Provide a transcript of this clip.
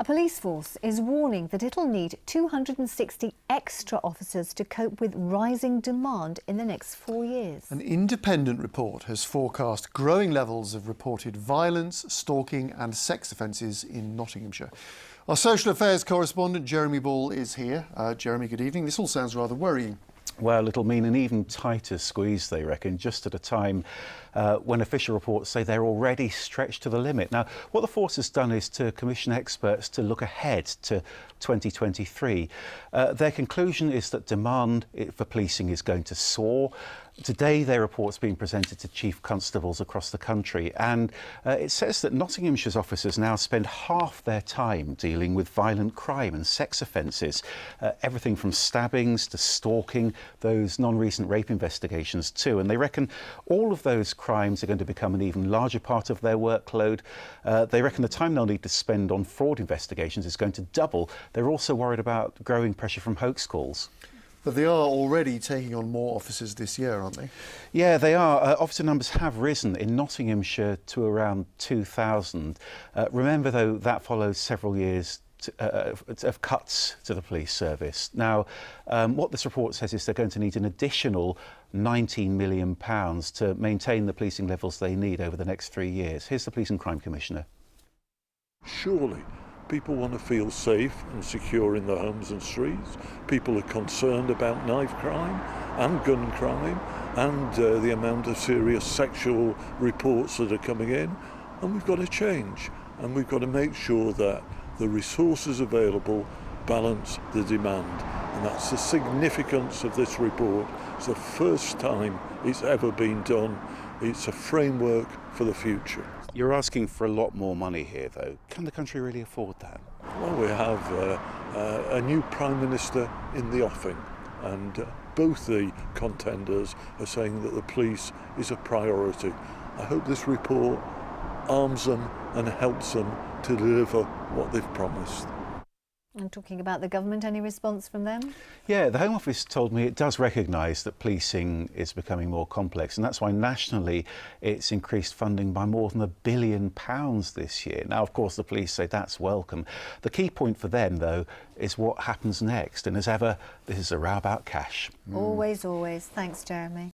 A police force is warning that it'll need 260 extra officers to cope with rising demand in the next 4 years. An independent report has forecast growing levels of reported violence, stalking and sex offences in Nottinghamshire. Our social affairs correspondent Jeremy Ball is here. Jeremy, good evening. This all sounds rather worrying. Well, it'll mean an even tighter squeeze, they reckon, just at a time when official reports say they're already stretched to the limit. Now, what the force has done is to commission experts to look ahead to 2023. Their conclusion is that demand for policing is going to soar. Today, their report's been presented to chief constables across the country, and it says that Nottinghamshire's officers now spend half their time dealing with violent crime and sex offences, everything from stabbings to stalking, those non-recent rape investigations too. And they reckon all of those crimes are going to become an even larger part of their workload. They reckon the time they'll need to spend on fraud investigations is going to double. They're also worried about growing pressure from hoax calls. But they are already taking on more officers this year, aren't they? Yeah, they are. Officer numbers have risen in Nottinghamshire to around 2,000. Remember, though, that follows several years of cuts to the police service. Now, what this report says is they're going to need an additional £19 million to maintain the policing levels they need over the next 3 years. Here's the Police and Crime Commissioner. Surely people want to feel safe and secure in their homes and streets. People are concerned about knife crime and gun crime and the amount of serious sexual reports that are coming in. And we've got to change, and we've got to make sure that the resources available balance the demand. And that's the significance of this report. It's the first time it's ever been done. It's a framework for the future. You're asking for a lot more money here, though. Can the country really afford that? Well, we have a new Prime Minister in the offing, and both the contenders are saying that the police is a priority. I hope this report arms them and helps them to deliver what they've promised. And talking about the government, any response from them? Yeah, the Home Office told me it does recognise that policing is becoming more complex, and that's why nationally it's increased funding by more than £1 billion this year. Now, of course, the police say that's welcome. The key point for them, though, is what happens next. And as ever, this is a row about cash. Always, always. Thanks, Jeremy.